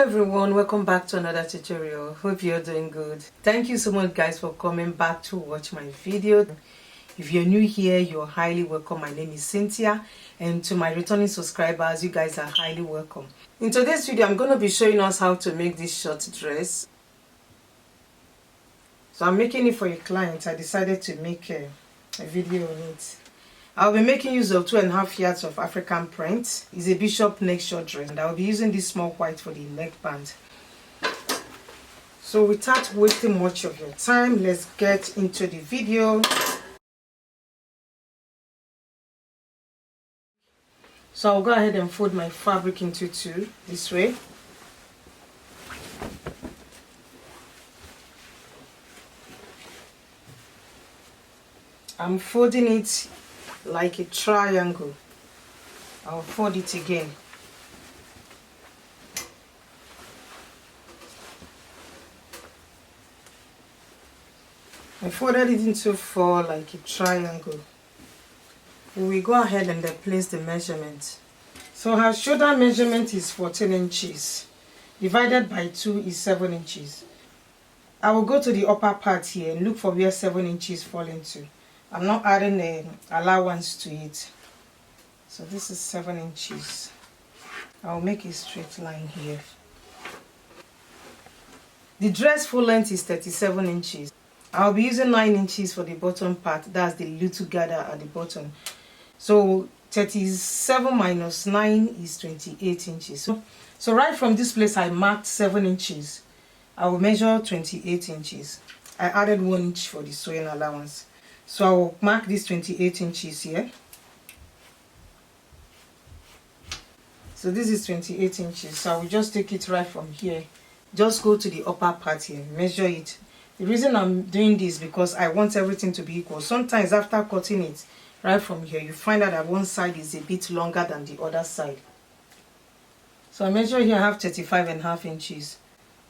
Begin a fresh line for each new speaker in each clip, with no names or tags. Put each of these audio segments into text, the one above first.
everyone, welcome back to another tutorial. Hope you're doing good. Thank you so much guys for coming back to watch my video. If you're new here, you're highly welcome. My name is Cynthia, and to my returning subscribers, you guys are highly welcome. In today's video, I'm going to be showing us how to make this short dress. So I'm making it for a client. I decided to make a video on it. I'll be making use of 2.5 yards of African print. It's a bishop neck short dress, and I'll be using this small white for the neckband. So without wasting much of your time, let's get into the video. So I'll go ahead and fold my fabric into two this way. I'm folding it like a triangle. I'll fold it again. I folded it into four like a triangle. We go ahead and then place the measurement. So her shoulder measurement is 14 inches. Divided by 2 is 7 inches. I will go to the upper part here and look for where 7 inches fall into. I'm not adding an allowance to it. So this is 7 inches. I'll make a straight line here. The dress full length is 37 inches. I'll be using 9 inches for the bottom part. That's the little gather at the bottom. So 37 minus 9 is 28 inches. So right from this place I marked 7 inches. I will measure 28 inches. I added 1 inch for the sewing allowance. So I will mark this 28 inches here. So this is 28 inches. So I will just take it right from here. Just go to the upper part here, measure it. The reason I'm doing this is because I want everything to be equal. Sometimes after cutting it right from here, you find out that one side is a bit longer than the other side. So I measure here, I have 35.5 inches.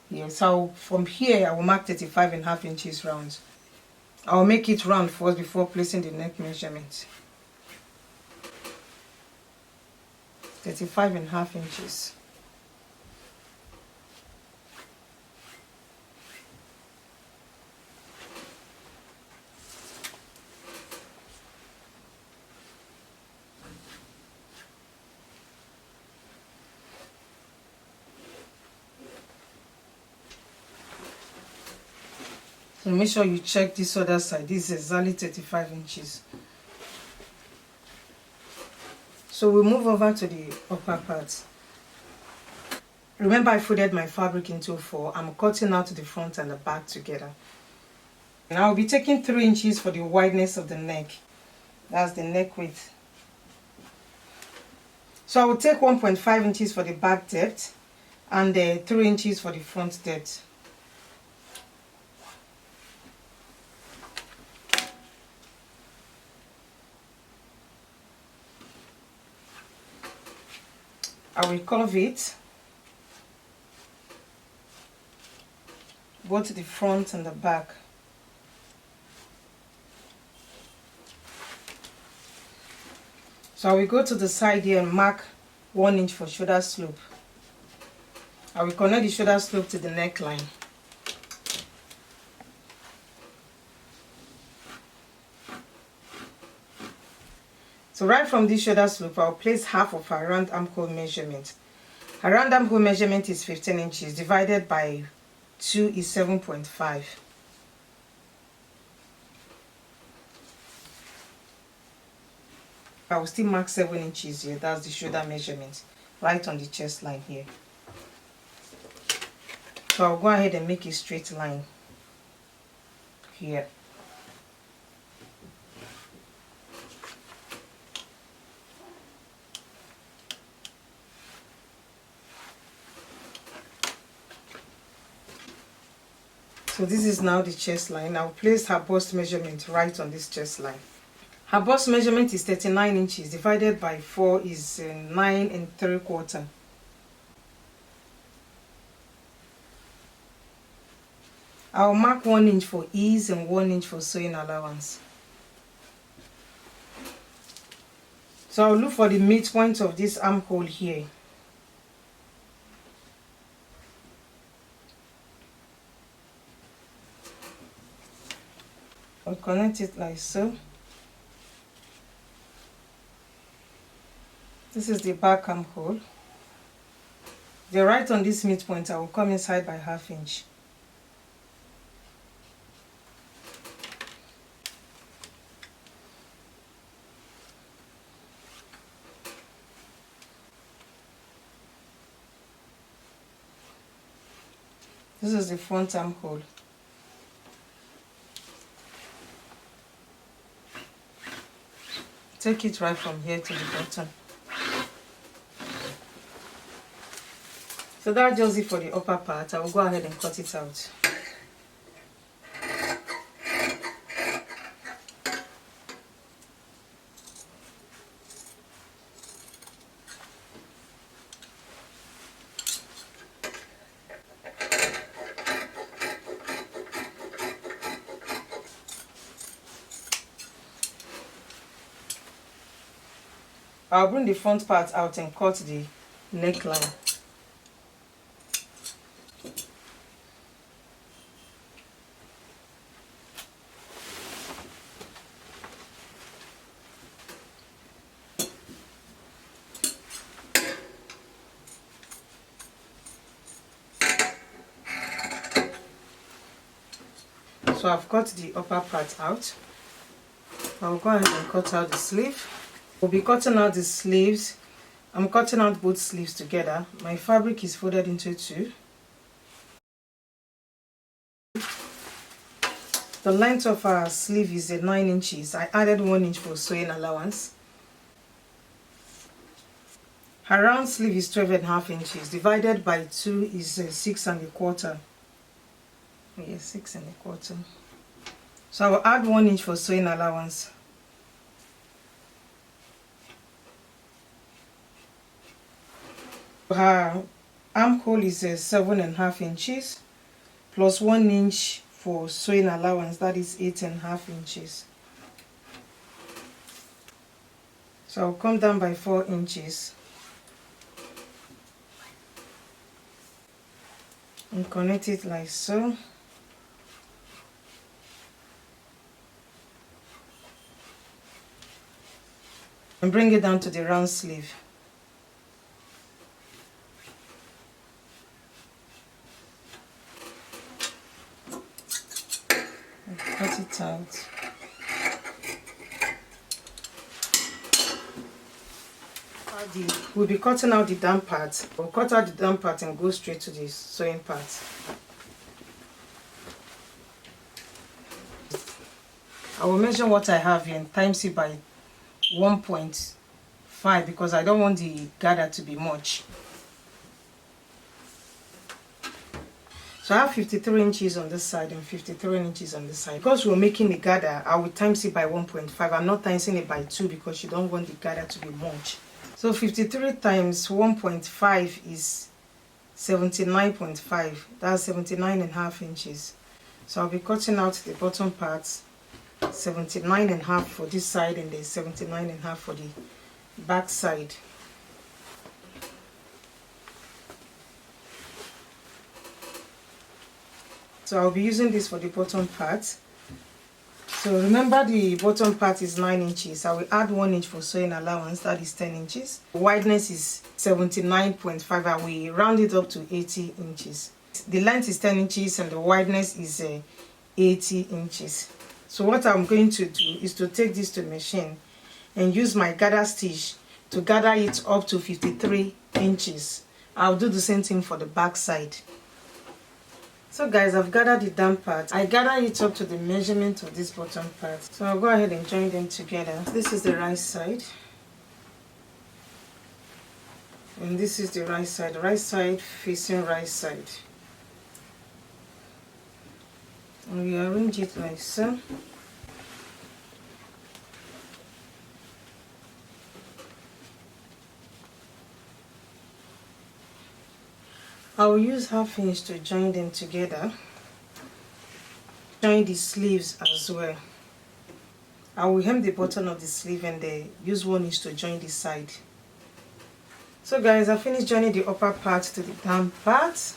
Here. So from here, I will mark 35.5 inches round. I'll make it round first before placing the neck measurement. 35.5 inches. So make sure you check this other side. This is exactly 35 inches. So we'll move over to the upper part. Remember I folded my fabric into 4. I'm cutting out the front and the back together. And I'll be taking 3 inches for the wideness of the neck. That's the neck width. So I will take 1.5 inches for the back depth and 3 inches for the front depth. I will curve it, both the front and the back. So I will go to the side here and mark 1 inch for shoulder slope. I will connect the shoulder slope to the neckline. So right from this shoulder slope, I'll place half of her round armhole measurement. Her round armhole measurement is 15 inches. Divided by 2 is 7.5. I will still mark 7 inches here. That's the shoulder measurement. Right on the chest line here. So I'll go ahead and make a straight line here. So this is now the chest line. I'll place her bust measurement right on this chest line. Her bust measurement is 39 inches. Divided by 4 is 9 3/4. I'll mark 1 inch for ease and 1 inch for sewing allowance. So I'll look for the midpoint of this armhole here. I'll connect it like so. This is the back armhole. The right on this midpoint, I will come inside by 1/2 inch. This is the front armhole. Take it right from here to the bottom. So that's just it for the upper part. I will go ahead and cut it out. I'll bring the front part out and cut the neckline. So I've cut the upper part out. I'll go ahead and cut out the sleeve. We'll be cutting out the sleeves. I'm cutting out both sleeves together. My fabric is folded into 2. The length of our sleeve is 9 inches. I added 1 inch for sewing allowance. Her round sleeve is 12.5 inches. Divided by 2 is 6 1/4. Yes, 6 1/4. So I will add 1 inch for sewing allowance. Her armhole is 7.5 inches plus 1 inch for sewing allowance, that is 8.5 inches. So I'll come down by 4 inches and connect it like so. And bring it down to the round sleeve. And cut it out. We'll be cutting out the down part. We'll cut out the down part and go straight to the sewing part. I will measure what I have here and times it by 1.5 because I don't want the gather to be much. So I have 53 inches on this side and 53 inches on this side. Because we're making the gather, I will times it by 1.5. I'm not timesing it by 2 because you don't want the gather to be much. So 53 times 1.5 is 79.5. That's 79.5 inches. So I'll be cutting out the bottom parts, 79.5 for this side and then 79.5 for the back side. So I'll be using this for the bottom part. So remember the bottom part is 9 inches. I will add 1 inch for sewing allowance, that is 10 inches. The wideness is 79.5. I will round it up to 80 inches. The length is 10 inches and the wideness is 80 inches. So what I'm going to do is to take this to machine and use my gather stitch to gather it up to 53 inches. I'll do the same thing for the back side. So guys, I've gathered the down part. I gather it up to the measurement of this bottom part. So I'll go ahead and join them together. This is the right side. And this is the right side. Right side facing right side. And we arrange it like so. I will use 1/2 inch to join them together. Join the sleeves as well. I will hem the bottom of the sleeve and use 1 inch to join the side. So guys, I finished joining the upper part to the down part.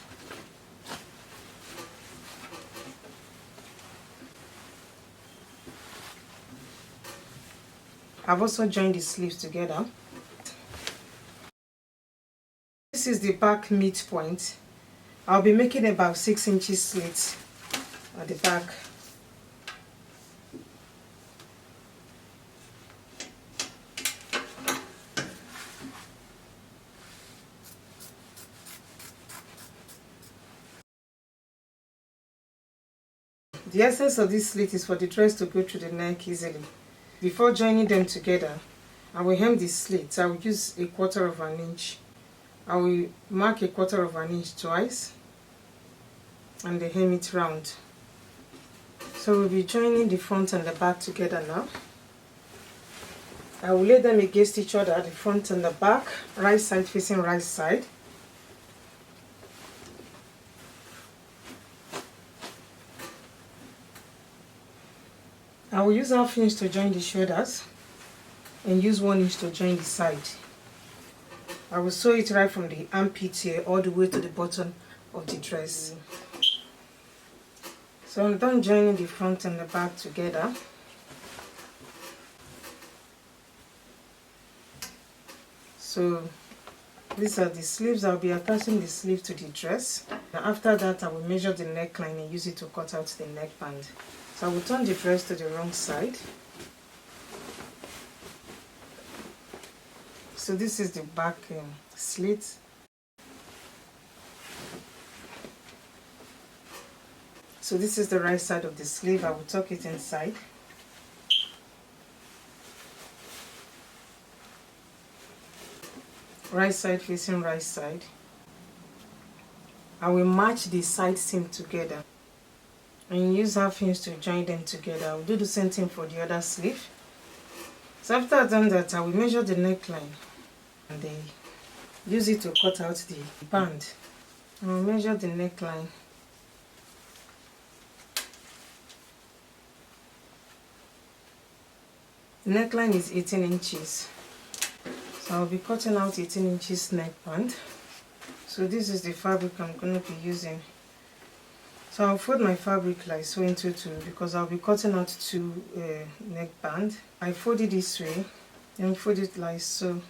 I've also joined the sleeves together. This is the back midpoint. I'll be making about 6 inches slits at the back. The essence of this slit is for the dress to go through the neck easily. Before joining them together, I will hem the slit. I will use 1/4 of an inch. I will mark 1/4 of an inch twice and then hem it round. So we'll be joining the front and the back together now. I will lay them against each other, the front and the back, right side facing right side. I will use 1/2 inch to join the shoulders and use 1 inch to join the side. I will sew it right from the armpit here all the way to the bottom of the dress. So I'm done joining the front and the back together. So these are the sleeves. I'll be attaching the sleeve to the dress. Now after that, I will measure the neckline and use it to cut out the neckband. So I will turn the dress to the wrong side. So this is the back slit. So this is the right side of the sleeve. I will tuck it inside. Right side facing right side. I will match the side seam together and use 1/2 inch to join them together. I will do the same thing for the other sleeve. So after I've done that, I will measure the neckline and then use it to cut out the band. I will measure the neckline. The neckline is 18 inches. So I'll be cutting out 18 inches neckband. So this is the fabric I'm going to be using. So I'll fold my fabric like so into 2 because I'll be cutting out 2 neckband. I fold it this way and fold it like so.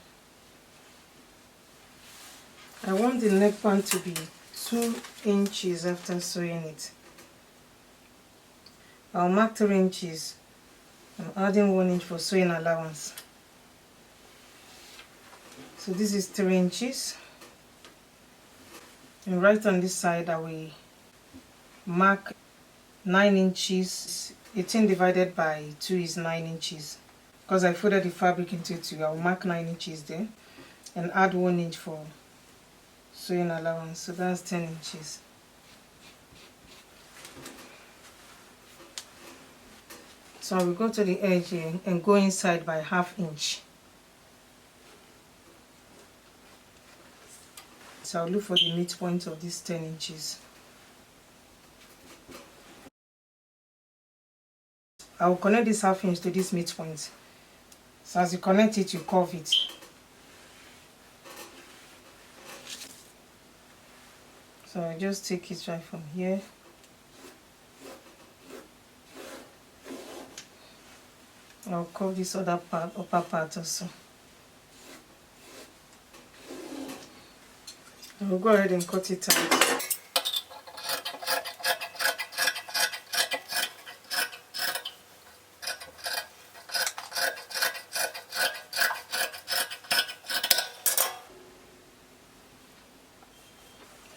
I want the neckband to be 2 inches after sewing it. I'll mark 3 inches. I'm adding 1 inch for sewing allowance. So this is 3 inches. And right on this side, I will mark 9 inches. 18 divided by 2 is 9 inches. Because I folded the fabric into 2, I will mark 9 inches there and add 1 inch for sewing allowance. So that's 10 inches. So I will go to the edge here and go inside by 1/2 inch. So I'll look for the midpoint of these 10 inches. I will connect this 1/2 inch to this midpoint. So as you connect it, you curve it. So I just take it right from here. I'll curve this other part, upper part also. I'll go ahead and cut it out.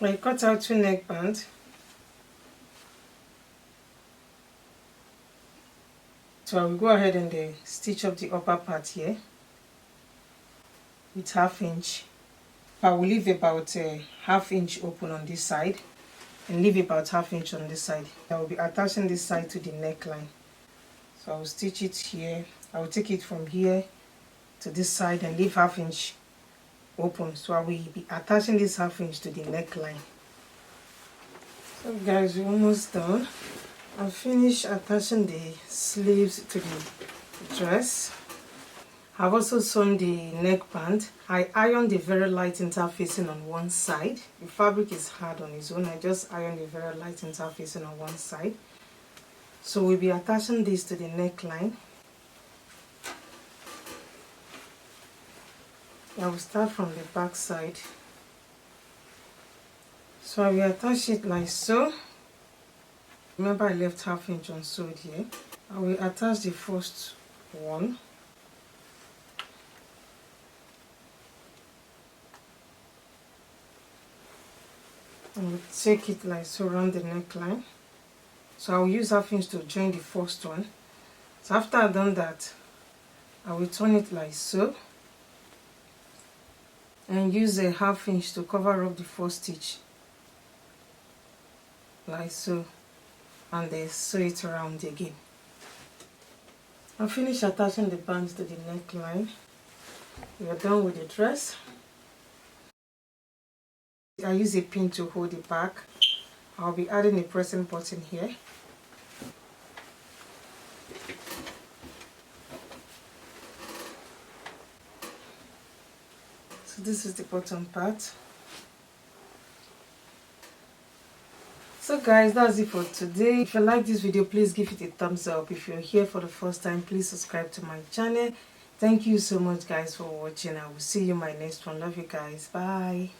I cut out 2 neckbands. So I will go ahead and stitch up the upper part here with 1/2 inch. I will leave about 1/2 inch open on this side and leave about 1/2 inch on this side. I will be attaching this side to the neckline. So I will stitch it here. I will take it from here to this side and leave 1/2 inch open. So I will be attaching this 1/2 inch to the neckline. So guys, we're almost done. I've finished attaching the sleeves to the dress. I've also sewn the neckband. I ironed the very light interfacing on one side. The fabric is hard on its own. I just ironed the very light interfacing on one side. So we'll be attaching this to the neckline. I will start from the back side. So I will attach it like so. Remember I left ½ inch unsewed here. I will attach the first one. And we'll take it like so around the neckline. So I will use ½ inch to join the first one. So after I've done that, I will turn it like so and use a ½ inch to cover up the first stitch like so, and then sew it around again. I'll finish attaching the bands to the neckline. We are done with the dress. I use a pin to hold it back. I'll be adding a pressing button here. So this is the bottom part. So guys, that's it for today. If you like this video, please give it a thumbs up. If you're here for the first time, please subscribe to my channel. Thank you so much guys for watching. I will see you in my next one. Love you guys. Bye.